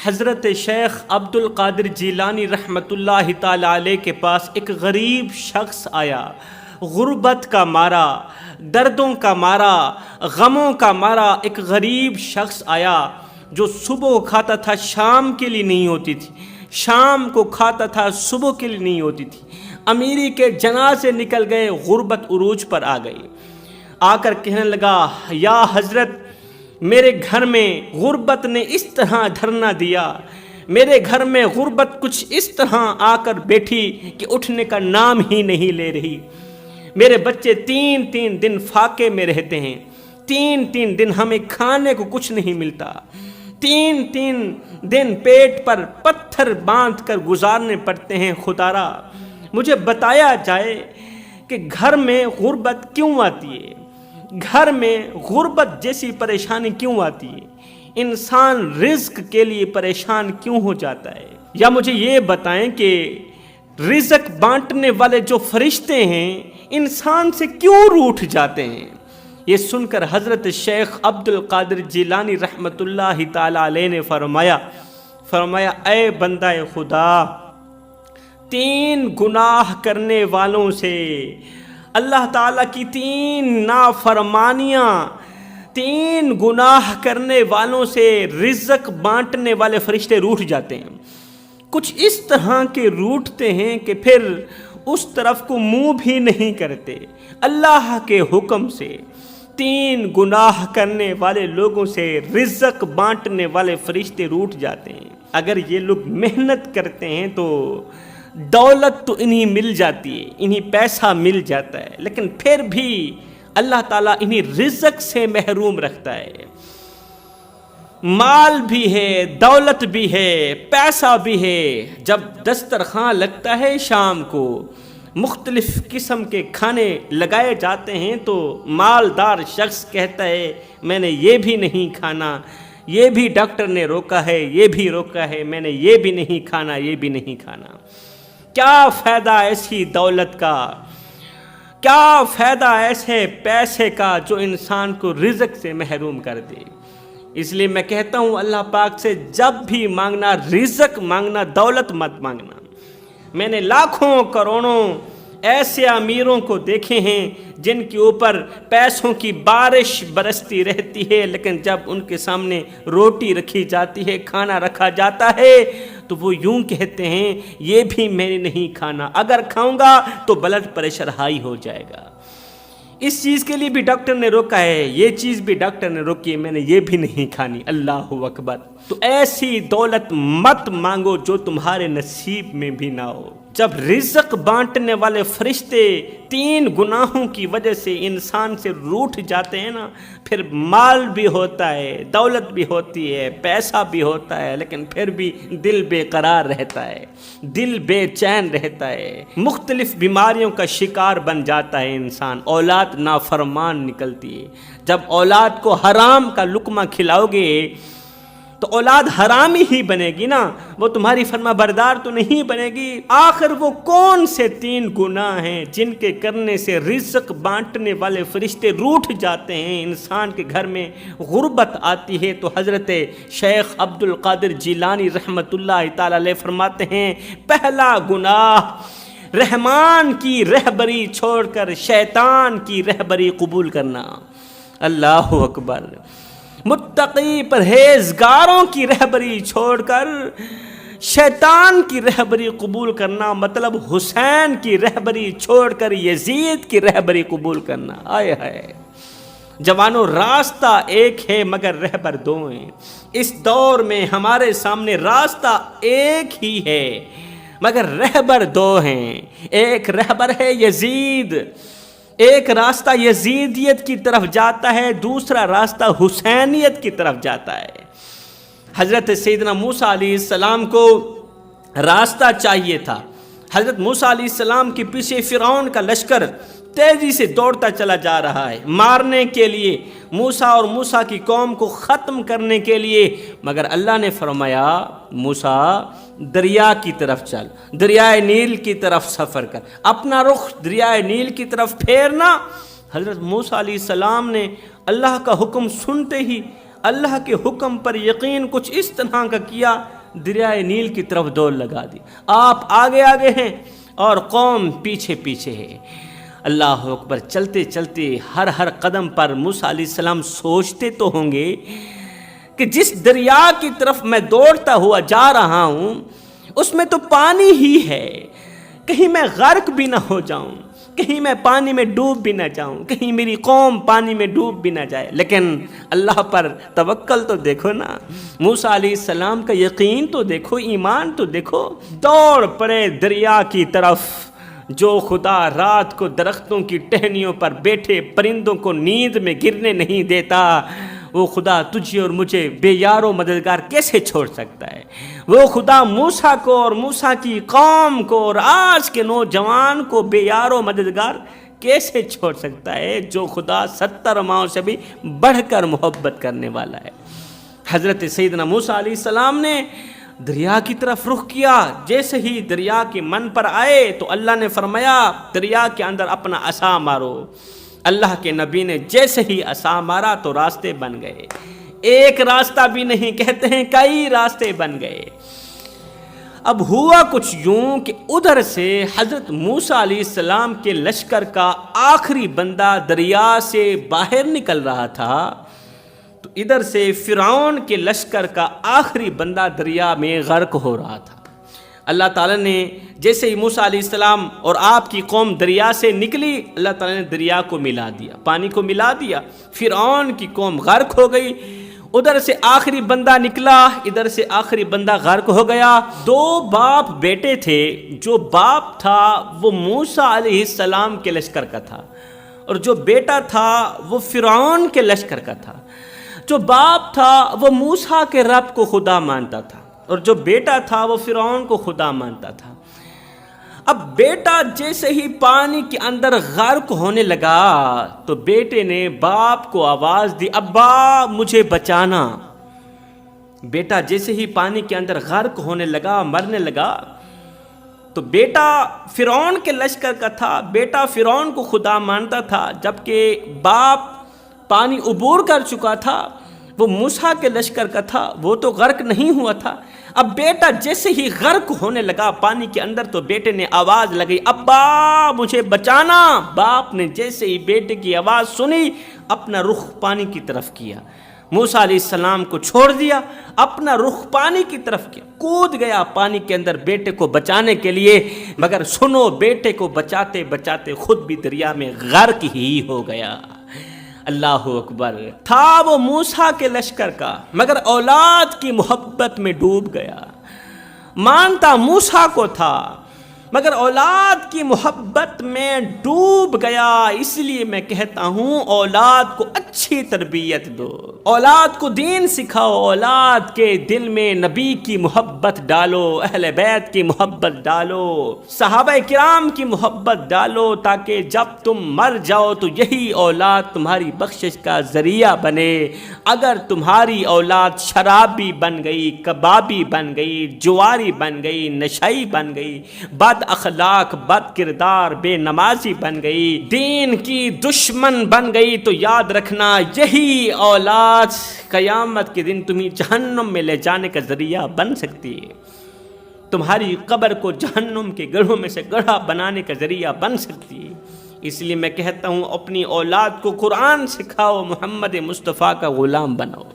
حضرت شیخ عبد القادر جیلانی رحمۃ اللہ تعالی علیہ کے پاس ایک غریب شخص آیا، غربت کا مارا، دردوں کا مارا، غموں کا مارا ایک غریب شخص آیا جو صبح کھاتا تھا شام کے لیے نہیں ہوتی تھی، شام کو کھاتا تھا صبح کے لیے نہیں ہوتی تھی۔ امیری کے جنازے نکل گئے، غربت عروج پر آ گئی۔ آ کر کہنے لگا، یا حضرت میرے گھر میں غربت نے اس طرح دھرنا دیا، میرے گھر میں غربت کچھ اس طرح آ کر بیٹھی کہ اٹھنے کا نام ہی نہیں لے رہی۔ میرے بچے 3 دن فاقے میں رہتے ہیں، 3 دن ہمیں کھانے کو کچھ نہیں ملتا، 3 دن پیٹ پر پتھر باندھ کر گزارنے پڑتے ہیں۔ خدارا مجھے بتایا جائے کہ گھر میں غربت کیوں آتی ہے، گھر میں غربت جیسی پریشانی کیوں آتی ہے، انسان رزق کے لیے پریشان کیوں ہو جاتا ہے؟ یا مجھے یہ بتائیں کہ رزق بانٹنے والے جو فرشتے ہیں انسان سے کیوں روٹھ جاتے ہیں؟ یہ سن کر حضرت شیخ عبد القادر جیلانی رحمۃ اللہ تعالی علیہ نے فرمایا اے بندہ خدا، 3 گناہ کرنے والوں سے، اللہ تعالیٰ کی 3 نافرمانیاں، 3 گناہ کرنے والوں سے رزق بانٹنے والے فرشتے روٹھ جاتے ہیں۔ کچھ اس طرح کے روٹھتے ہیں کہ پھر اس طرف کو منہ بھی نہیں کرتے۔ اللہ کے حکم سے 3 گناہ کرنے والے لوگوں سے رزق بانٹنے والے فرشتے روٹھ جاتے ہیں۔ اگر یہ لوگ محنت کرتے ہیں تو دولت تو انہیں مل جاتی ہے، انہیں پیسہ مل جاتا ہے، لیکن پھر بھی اللہ تعالیٰ انہیں رزق سے محروم رکھتا ہے۔ مال بھی ہے، دولت بھی ہے، پیسہ بھی ہے، جب دسترخوان لگتا ہے شام کو مختلف قسم کے کھانے لگائے جاتے ہیں تو مالدار شخص کہتا ہے میں نے یہ بھی نہیں کھانا، یہ بھی ڈاکٹر نے روکا ہے، یہ بھی روکا ہے، میں نے یہ بھی نہیں کھانا، یہ بھی نہیں کھانا۔ کیا فائدہ ایسی دولت کا، کیا فائدہ ایسے پیسے کا جو انسان کو رزق سے محروم کر دے؟ اس لیے میں کہتا ہوں اللہ پاک سے جب بھی مانگنا، رزق مانگنا، دولت مت مانگنا۔ میں نے لاکھوں کروڑوں ایسے امیروں کو دیکھے ہیں جن کے اوپر پیسوں کی بارش برستی رہتی ہے، لیکن جب ان کے سامنے روٹی رکھی جاتی ہے، کھانا رکھا جاتا ہے تو وہ یوں کہتے ہیں یہ بھی میں نے نہیں کھانا، اگر کھاؤں گا تو بلڈ پریشر ہائی ہو جائے گا، اس چیز کے لیے بھی ڈاکٹر نے روکا ہے، یہ چیز بھی ڈاکٹر نے روکی ہے، میں نے یہ بھی نہیں کھانی۔ اللہ اکبر۔ تو ایسی دولت مت مانگو جو تمہارے نصیب میں بھی نہ ہو۔ جب رزق بانٹنے والے فرشتے 3 گناہوں کی وجہ سے انسان سے روٹھ جاتے ہیں نا، پھر مال بھی ہوتا ہے، دولت بھی ہوتی ہے، پیسہ بھی ہوتا ہے، لیکن پھر بھی دل بے قرار رہتا ہے، دل بے چین رہتا ہے، مختلف بیماریوں کا شکار بن جاتا ہے انسان، اولاد نافرمان نکلتی ہے۔ جب اولاد کو حرام کا لقمہ کھلاؤ گے تو اولاد حرامی ہی بنے گی نا، وہ تمہاری فرما بردار تو نہیں بنے گی۔ آخر وہ کون سے 3 گناہ ہیں جن کے کرنے سے رزق بانٹنے والے فرشتے روٹھ جاتے ہیں، انسان کے گھر میں غربت آتی ہے؟ تو حضرت شیخ عبد القادر جیلانی رحمۃ اللہ تعالی علیہ فرماتے ہیں، پہلا گناہ رحمان کی رہبری چھوڑ کر شیطان کی رہبری قبول کرنا۔ اللہ اکبر۔ متقی پرہیزگاروں کی رہبری چھوڑ کر شیطان کی رہبری قبول کرنا، مطلب حسین کی رہبری چھوڑ کر یزید کی رہبری قبول کرنا۔ آئے ہائے جوانوں، راستہ ایک ہے مگر رہبر 2 ہیں۔ اس دور میں ہمارے سامنے راستہ ایک ہی ہے مگر رہبر 2 ہیں۔ ایک رہبر ہے یزید، ایک راستہ یزیدیت کی طرف جاتا ہے، دوسرا راستہ حسینیت کی طرف جاتا ہے۔ حضرت سیدنا موسیٰ علیہ السلام کو راستہ چاہیے تھا۔ حضرت موسیٰ علیہ السلام کے پیچھے فرعون کا لشکر تیزی سے دوڑتا چلا جا رہا ہے مارنے کے لیے، موسیٰ اور موسیٰ کی قوم کو ختم کرنے کے لیے، مگر اللہ نے فرمایا موسیٰ دریا کی طرف چل، دریائے نیل کی طرف سفر کر، اپنا رخ دریائے نیل کی طرف پھیرنا۔ حضرت موسیٰ علیہ السلام نے اللہ کا حکم سنتے ہی اللہ کے حکم پر یقین کچھ اس طرح کا کیا، دریائے نیل کی طرف دوڑ لگا دی۔ آپ آگے آگے ہیں اور قوم پیچھے پیچھے ہے۔ اللہ اکبر، چلتے چلتے ہر قدم پر موسیٰ علیہ السلام سوچتے تو ہوں گے کہ جس دریا کی طرف میں دوڑتا ہوا جا رہا ہوں اس میں تو پانی ہی ہے، کہیں میں غرق بھی نہ ہو جاؤں، کہیں میں پانی میں ڈوب بھی نہ جاؤں، کہیں میری قوم پانی میں ڈوب بھی نہ جائے۔ لیکن اللہ پر توکل تو دیکھو نا، موسیٰ علیہ السلام کا یقین تو دیکھو، ایمان تو دیکھو۔ دوڑ پڑے دریا کی طرف۔ جو خدا رات کو درختوں کی ٹہنیوں پر بیٹھے پرندوں کو نیند میں گرنے نہیں دیتا، وہ خدا تجھے اور مجھے بے یار و مددگار کیسے چھوڑ سکتا ہے؟ وہ خدا موسیٰ کو اور موسیٰ کی قوم کو اور آج کے نوجوان کو بے یار و مددگار کیسے چھوڑ سکتا ہے؟ جو خدا 70 ماؤں سے بھی بڑھ کر محبت کرنے والا ہے۔ حضرت سیدنا موسیٰ علیہ السلام نے دریا کی طرف رخ کیا۔ جیسے ہی دریا کے من پر آئے تو اللہ نے فرمایا دریا کے اندر اپنا عصا مارو۔ اللہ کے نبی نے جیسے ہی عصا مارا تو راستے بن گئے۔ ایک راستہ بھی نہیں، کہتے ہیں کئی راستے بن گئے۔ اب ہوا کچھ یوں کہ ادھر سے حضرت موسیٰ علیہ السلام کے لشکر کا آخری بندہ دریا سے باہر نکل رہا تھا، تو ادھر سے فرعون کے لشکر کا آخری بندہ دریا میں غرق ہو رہا تھا۔ اللہ تعالیٰ نے جیسے ہی موسیٰ علیہ السلام اور آپ کی قوم دریا سے نکلی، اللہ تعالیٰ نے دریا کو ملا دیا، پانی کو ملا دیا، فرعون کی قوم غرق ہو گئی۔ ادھر سے آخری بندہ نکلا، ادھر سے آخری بندہ غرق ہو گیا۔ 2 باپ بیٹے تھے، جو باپ تھا وہ موسیٰ علیہ السلام کے لشکر کا تھا، اور جو بیٹا تھا وہ فرعون کے لشکر کا تھا۔ جو باپ تھا وہ موسیٰ کے رب کو خدا مانتا تھا، اور جو بیٹا تھا وہ فرعون کو خدا مانتا تھا۔ اب بیٹا جیسے ہی پانی کے اندر غرق ہونے لگا تو بیٹے نے باپ کو آواز دی، ابا مجھے بچانا۔ بیٹا جیسے ہی پانی کے اندر غرق ہونے لگا، مرنے لگا، تو بیٹا فرعون کے لشکر کا تھا، بیٹا فرعون کو خدا مانتا تھا، جبکہ باپ پانی عبور کر چکا تھا، وہ موسیٰ کے لشکر کا تھا، وہ تو غرق نہیں ہوا تھا۔ اب بیٹا جیسے ہی غرق ہونے لگا پانی کے اندر تو بیٹے نے آواز لگائی، ابا مجھے بچانا۔ باپ نے جیسے ہی بیٹے کی آواز سنی اپنا رخ پانی کی طرف کیا، موسیٰ علیہ السلام کو چھوڑ دیا، اپنا رخ پانی کی طرف کیا، کود گیا پانی کے اندر بیٹے کو بچانے کے لیے، مگر سنو بیٹے کو بچاتے بچاتے خود بھی دریا میں غرق ہی ہو گیا۔ اللہ اکبر، تھا وہ موسیٰ کے لشکر کا، مگر اولاد کی محبت میں ڈوب گیا۔ مانتا موسیٰ کو تھا، مگر اولاد کی محبت میں ڈوب گیا۔ اس لیے میں کہتا ہوں اولاد کو اچھی تربیت دو، اولاد کو دین سکھاؤ، اولاد کے دل میں نبی کی محبت ڈالو، اہل بیت کی محبت ڈالو، صحابہ کرام کی محبت ڈالو، تاکہ جب تم مر جاؤ تو یہی اولاد تمہاری بخشش کا ذریعہ بنے۔ اگر تمہاری اولاد شرابی بن گئی، کبابی بن گئی، جواری بن گئی، نشئی بن گئی، بد اخلاق، بد کردار، بے نمازی بن گئی، دین کی دشمن بن گئی، تو یاد رکھنا یہی اولاد قیامت کے دن تمہیں جہنم میں لے جانے کا ذریعہ بن سکتی ہے، تمہاری قبر کو جہنم کے گڑھوں میں سے گڑھا بنانے کا ذریعہ بن سکتی ہے۔ اس لیے میں کہتا ہوں اپنی اولاد کو قرآن سکھاؤ، محمد مصطفیٰ کا غلام بناؤ،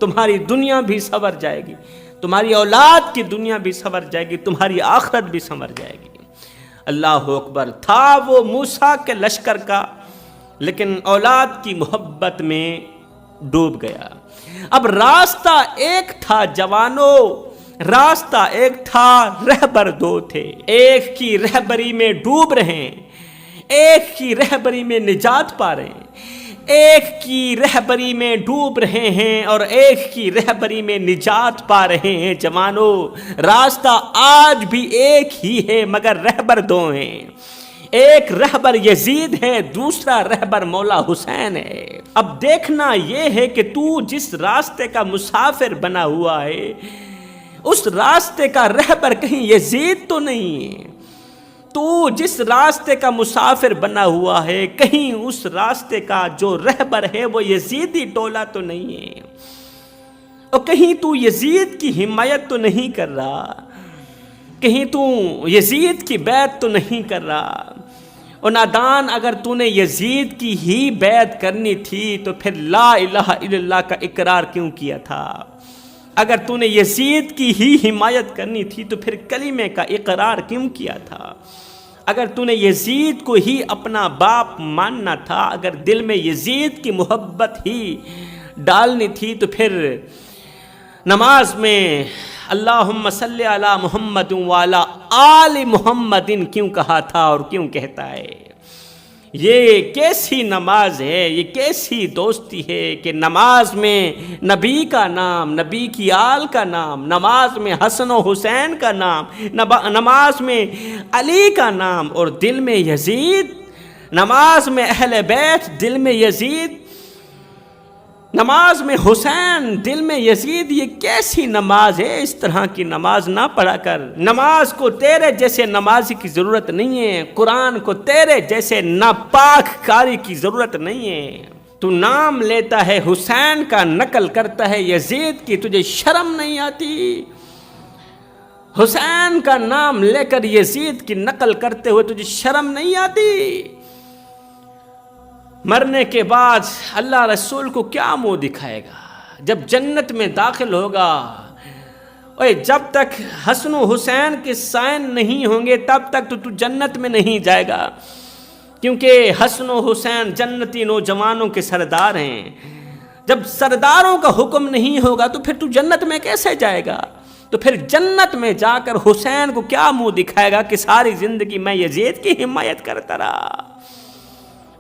تمہاری دنیا بھی سنور جائے گی، تمہاری اولاد کی دنیا بھی سنور جائے گی، تمہاری آخرت بھی سنور جائے گی۔ اللہ اکبر، تھا وہ موسیٰ کے لشکر کا، لیکن اولاد کی محبت میں ڈوب گیا۔ اب راستہ ایک تھا جوانوں، راستہ ایک تھا، رہبر 2 تھے، ایک کی رہبری میں ڈوب رہے ہیں، ایک کی رہبری میں نجات پا رہے ہیں، ایک کی رہبری میں ڈوب رہے ہیں اور ایک کی رہبری میں نجات پا رہے ہیں۔ جوانوں، راستہ آج بھی ایک ہی ہے مگر رہبر 2 ہیں، ایک رہبر یزید ہے، دوسرا رہبر مولا حسین ہے۔ اب دیکھنا یہ ہے کہ تو جس راستے کا مسافر بنا ہوا ہے اس راستے کا رہبر کہیں یزید تو نہیں ہے، تو جس راستے کا مسافر بنا ہوا ہے کہیں اس راستے کا جو رہبر ہے وہ یزیدی ٹولہ تو نہیں ہے۔ اور کہیں تو یزید کی حمایت تو نہیں کر رہا، کہیں تو یزید کی بیعت تو نہیں کر رہا۔ اور نادان، اگر تو نے یزید کی ہی بیعت کرنی تھی تو پھر لا الہ الا اللہ کا اقرار کیوں کیا تھا؟ اگر تو نے یزید کی ہی حمایت کرنی تھی تو پھر کلمے کا اقرار کیوں کیا تھا؟ اگر تو نے یزید کو ہی اپنا باپ ماننا تھا، اگر دل میں یزید کی محبت ہی ڈالنی تھی تو پھر نماز میں اللہم صلی علی محمد وعلی آل محمد کیوں کہا تھا اور کیوں کہتا ہے؟ یہ کیسی نماز ہے، یہ کیسی دوستی ہے کہ نماز میں نبی کا نام، نبی کی آل کا نام، نماز میں حسن و حسین کا نام، نماز میں علی کا نام، اور دل میں یزید، نماز میں اہل بیت، دل میں یزید، نماز میں حسین، دل میں یزید۔ یہ کیسی نماز ہے؟ اس طرح کی نماز نہ پڑھا کر۔ نماز کو تیرے جیسے نمازی کی ضرورت نہیں ہے، قرآن کو تیرے جیسے ناپاک کاری کی ضرورت نہیں ہے۔ تو نام لیتا ہے حسین کا، نقل کرتا ہے یزید کی، تجھے شرم نہیں آتی؟ حسین کا نام لے کر یزید کی نقل کرتے ہوئے تجھے شرم نہیں آتی؟ مرنے کے بعد اللہ رسول کو کیا منہ دکھائے گا؟ جب جنت میں داخل ہوگا، اوے جب تک حسن و حسین کے سائن نہیں ہوں گے تب تک تو جنت میں نہیں جائے گا، کیونکہ حسن و حسین جنتی نوجوانوں کے سردار ہیں۔ جب سرداروں کا حکم نہیں ہوگا تو پھر تو جنت میں کیسے جائے گا؟ تو پھر جنت میں جا کر حسین کو کیا منہ دکھائے گا کہ ساری زندگی میں یزید کی حمایت کرتا رہا؟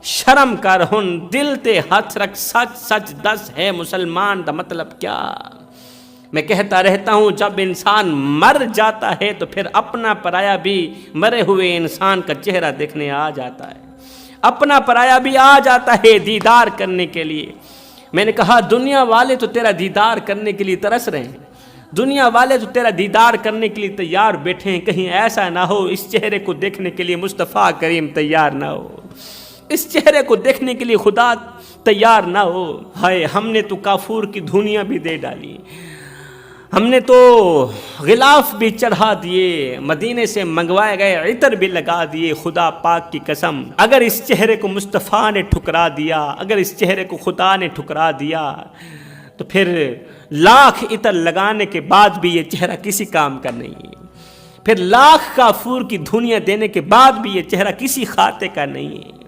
شرم کر، ہن دل تے ہاتھ رکھ، سچ سچ دس ہے مسلمان دا مطلب کیا؟ میں کہتا رہتا ہوں جب انسان مر جاتا ہے تو پھر اپنا پرایا بھی مرے ہوئے انسان کا چہرہ دیکھنے آ جاتا ہے، اپنا پرایا بھی آ جاتا ہے دیدار کرنے کے لیے۔ میں نے کہا دنیا والے تو تیرا دیدار کرنے کے لیے ترس رہے ہیں، دنیا والے تو تیرا دیدار کرنے کے لیے تیار بیٹھے ہیں، کہیں ایسا نہ ہو اس چہرے کو دیکھنے کے لیے مصطفیٰ کریم تیار نہ ہو، اس چہرے کو دیکھنے کے لیے خدا تیار نہ ہو۔ ہائے، ہم نے تو کافور کی دھونیاں بھی دے ڈالی، ہم نے تو غلاف بھی چڑھا دیے، مدینے سے منگوائے گئے عطر بھی لگا دیے۔ خدا پاک کی قسم، اگر اس چہرے کو مصطفیٰ نے ٹھکرا دیا، اگر اس چہرے کو خدا نے ٹھکرا دیا تو پھر لاکھ عطر لگانے کے بعد بھی یہ چہرہ کسی کام کا نہیں ہے، پھر لاکھ کافور کی دھونیاں دینے کے بعد بھی یہ چہرہ کسی خاتے کا نہیں ہے۔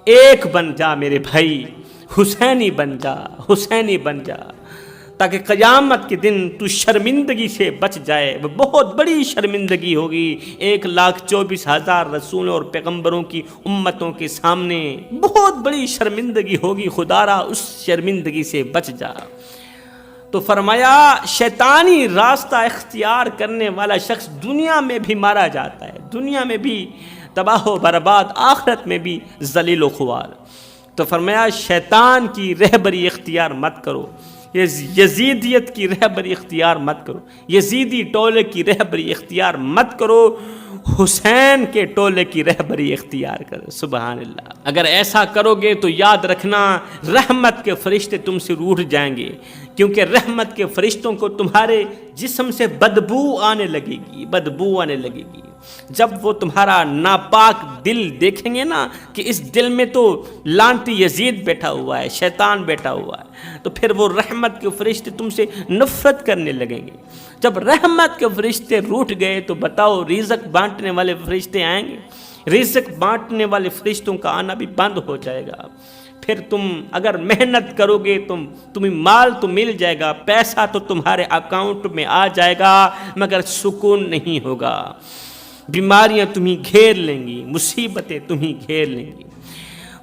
ایک بن جا میرے بھائی، حسینی بن جا، حسینی بن جا، تاکہ قیامت کے دن تو شرمندگی سے بچ جائے۔ وہ بہت بڑی شرمندگی ہوگی 1,24,000 رسولوں اور پیغمبروں کی امتوں کے سامنے، بہت بڑی شرمندگی ہوگی، خدا را اس شرمندگی سے بچ جا۔ تو فرمایا شیطانی راستہ اختیار کرنے والا شخص دنیا میں بھی مارا جاتا ہے، دنیا میں بھی تباہ و برباد، آخرت میں بھی ذلیل و خوار۔ تو فرمایا شیطان کی رہبری اختیار مت کرو، یزیدیت کی رہبری اختیار مت کرو، یزیدی ٹولے کی رہبری اختیار مت کرو، حسین کے ٹولے کی رہبری اختیار کرو۔ سبحان اللہ۔ اگر ایسا کرو گے تو یاد رکھنا رحمت کے فرشتے تم سے روٹھ جائیں گے، کیونکہ رحمت کے فرشتوں کو تمہارے جسم سے بدبو آنے لگے گی، بدبو آنے لگے گی۔ جب وہ تمہارا ناپاک دل دیکھیں گے نا کہ اس دل میں تو لعنتی یزید بیٹھا ہوا ہے، شیطان بیٹھا ہوا ہے، تو پھر وہ رحمت کے فرشتے تم سے نفرت کرنے لگیں گے۔ جب رحمت کے فرشتے روٹھ گئے تو بتاؤ رزق بانٹنے والے فرشتے آئیں گے؟ رزق بانٹنے والے فرشتوں کا آنا بھی بند ہو جائے گا۔ پھر تم اگر محنت کرو گے تمہیں مال تو مل جائے گا، پیسہ تو تمہارے اکاؤنٹ میں آ جائے گا، مگر سکون نہیں ہوگا۔ بیماریاں تمہیں گھیر لیں گی، مصیبتیں تمہیں گھیر لیں گی۔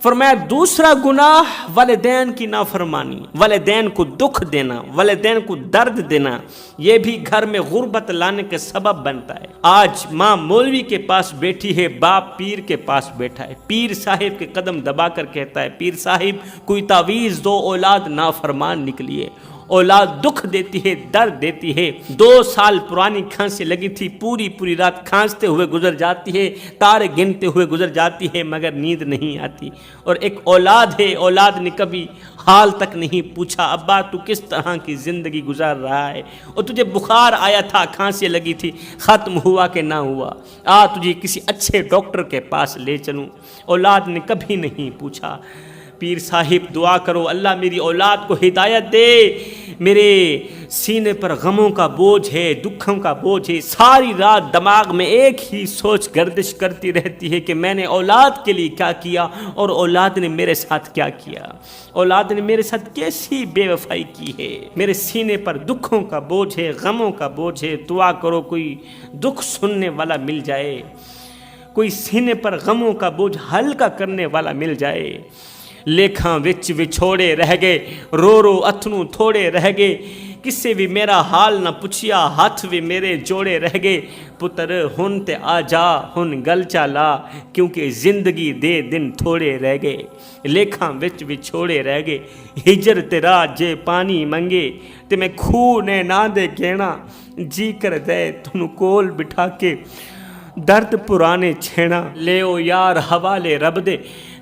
فرمایا دوسرا گناہ والدین کی نافرمانی، والدین کو دکھ دینا، والدین کو درد دینا، یہ بھی گھر میں غربت لانے کے سبب بنتا ہے۔ آج ماں مولوی کے پاس بیٹھی ہے، باپ پیر کے پاس بیٹھا ہے، پیر صاحب کے قدم دبا کر کہتا ہے پیر صاحب کوئی تعویذ دو، اولاد نافرمان نکلی ہے، اولاد دکھ دیتی ہے، درد دیتی ہے۔ 2 سال پرانی کھانسی لگی تھی، پوری رات کھانستے ہوئے گزر جاتی ہے، تارے گنتے ہوئے گزر جاتی ہے، مگر نیند نہیں آتی۔ اور ایک اولاد ہے، اولاد نے کبھی حال تک نہیں پوچھا، ابا تو کس طرح کی زندگی گزار رہا ہے، اور تجھے بخار آیا تھا، کھانسی لگی تھی، ختم ہوا کہ نہ ہوا، تجھے کسی اچھے ڈاکٹر کے پاس لے چلوں۔ اولاد نے کبھی نہیں پوچھا۔ پیر صاحب دعا کرو، اللہ میری اولاد کو ہدایت دے، میرے سینے پر غموں کا بوجھ ہے، دکھوں کا بوجھ ہے، ساری رات دماغ میں ایک ہی سوچ گردش کرتی رہتی ہے کہ میں نے اولاد کے لیے کیا کیا اور اولاد نے میرے ساتھ کیا کیا، اولاد نے میرے ساتھ کیسی بے وفائی کی ہے۔ میرے سینے پر دکھوں کا بوجھ ہے، غموں کا بوجھ ہے، دعا کرو کوئی دکھ سننے والا مل جائے، کوئی سینے پر غموں کا بوجھ ہلکا کرنے والا مل جائے۔ لیکھاں وچ وچھوڑے رہ گئے، رو اتھنوں تھوڑے رہ گئے، کسے بھی میرا حال نہ پوچھیا، ہاتھ بھی میرے جوڑے رہ گئے۔ پتر ہن تے آ جا، ہن گل چالا، کیونکہ زندگی دے دن تھوڑے رہ گئے۔ لیکھاں وچ وچھوڑے رہ گئے، ہجر تیرا جے پانی منگے، تے میں کھو نے نہ دے گینا، جی کر دے تنوں کول بٹھا کے درد پرانے چھینا۔ لیو یار حوالے رب دے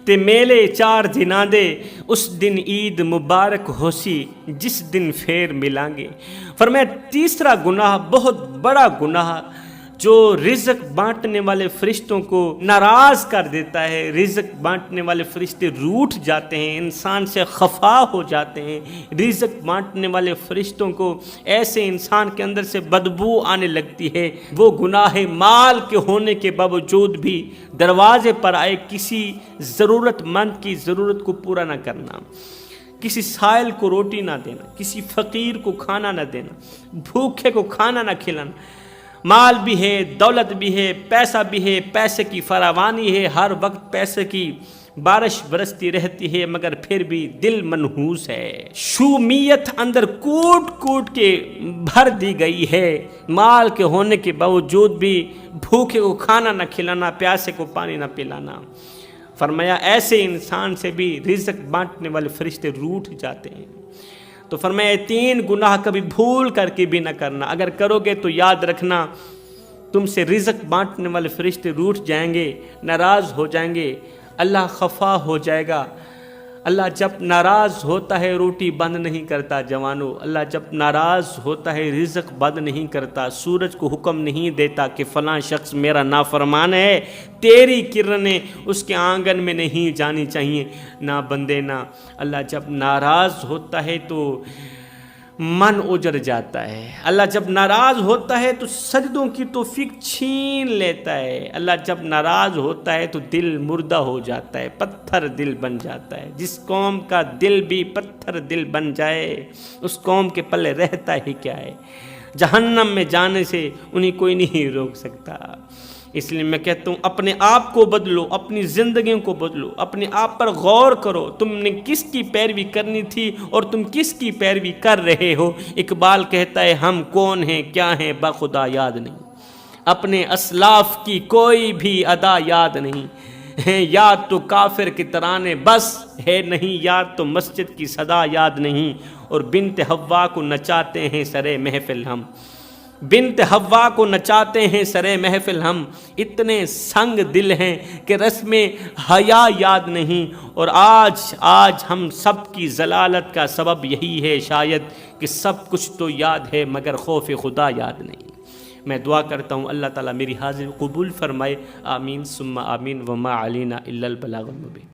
تے میلے 4 دناں دے، اس دن عید مبارک ہو سی جس دن پھر ملیں گے۔ فرمایا تیسرا گناہ بہت بڑا گناہ جو رزق بانٹنے والے فرشتوں کو ناراض کر دیتا ہے، رزق بانٹنے والے فرشتے روٹھ جاتے ہیں، انسان سے خفا ہو جاتے ہیں، رزق بانٹنے والے فرشتوں کو ایسے انسان کے اندر سے بدبو آنے لگتی ہے، وہ گناہ ہے مال کے ہونے کے باوجود بھی دروازے پر آئے کسی ضرورت مند کی ضرورت کو پورا نہ کرنا، کسی سائل کو روٹی نہ دینا، کسی فقیر کو کھانا نہ دینا، بھوکے کو کھانا نہ کھلانا۔ مال بھی ہے، دولت بھی ہے، پیسہ بھی ہے، پیسے کی فراوانی ہے، ہر وقت پیسے کی بارش برستی رہتی ہے، مگر پھر بھی دل منحوس ہے، شومیت اندر کوٹ کوٹ کے بھر دی گئی ہے، مال کے ہونے کے باوجود بھی بھوکے کو کھانا نہ کھلانا، پیاسے کو پانی نہ پلانا۔ فرمایا ایسے انسان سے بھی رزق بانٹنے والے فرشتے روٹھ جاتے ہیں۔ تو فرمایا 3 گناہ کبھی بھول کر کے بھی نہ کرنا، اگر کرو گے تو یاد رکھنا تم سے رزق بانٹنے والے فرشتے روٹھ جائیں گے، ناراض ہو جائیں گے، اللہ خفا ہو جائے گا۔ اللہ جب ناراض ہوتا ہے روٹی بند نہیں کرتا جوانو، اللہ جب ناراض ہوتا ہے رزق بند نہیں کرتا، سورج کو حکم نہیں دیتا کہ فلاں شخص میرا نافرمان ہے، تیری کرنیں اس کے آنگن میں نہیں جانی چاہیے، نہ بندے نہ۔ اللہ جب ناراض ہوتا ہے تو من اجڑ جاتا ہے، اللہ جب ناراض ہوتا ہے تو سجدوں کی توفیق چھین لیتا ہے، اللہ جب ناراض ہوتا ہے تو دل مردہ ہو جاتا ہے، پتھر دل بن جاتا ہے۔ جس قوم کا دل بھی پتھر دل بن جائے اس قوم کے پلے رہتا ہی کیا ہے، جہنم میں جانے سے انہیں کوئی نہیں روک سکتا۔ اس لیے میں کہتا ہوں اپنے آپ کو بدلو، اپنی زندگیوں کو بدلو، اپنے آپ پر غور کرو، تم نے کس کی پیروی کرنی تھی اور تم کس کی پیروی کر رہے ہو۔ اقبال کہتا ہے ہم کون ہیں کیا ہیں بخدا یاد نہیں، اپنے اسلاف کی کوئی بھی ادا یاد نہیں ہے، یاد تو کافر کے ترانے بس ہے نہیں، یاد تو مسجد کی صدا یاد نہیں، اور بنت حوا کو نچاتے ہیں سرے محفل ہم، بنت حوا کو نچاتے ہیں سرے محفل ہم، اتنے سنگ دل ہیں کہ رسم حیا یاد نہیں، اور آج ہم سب کی ضلالت کا سبب یہی ہے شاید کہ سب کچھ تو یاد ہے مگر خوف خدا یاد نہیں۔ میں دعا کرتا ہوں اللہ تعالیٰ میری حاضر قبول فرمائے، آمین ثم آمین، وما علینا الا البلاغ المبین۔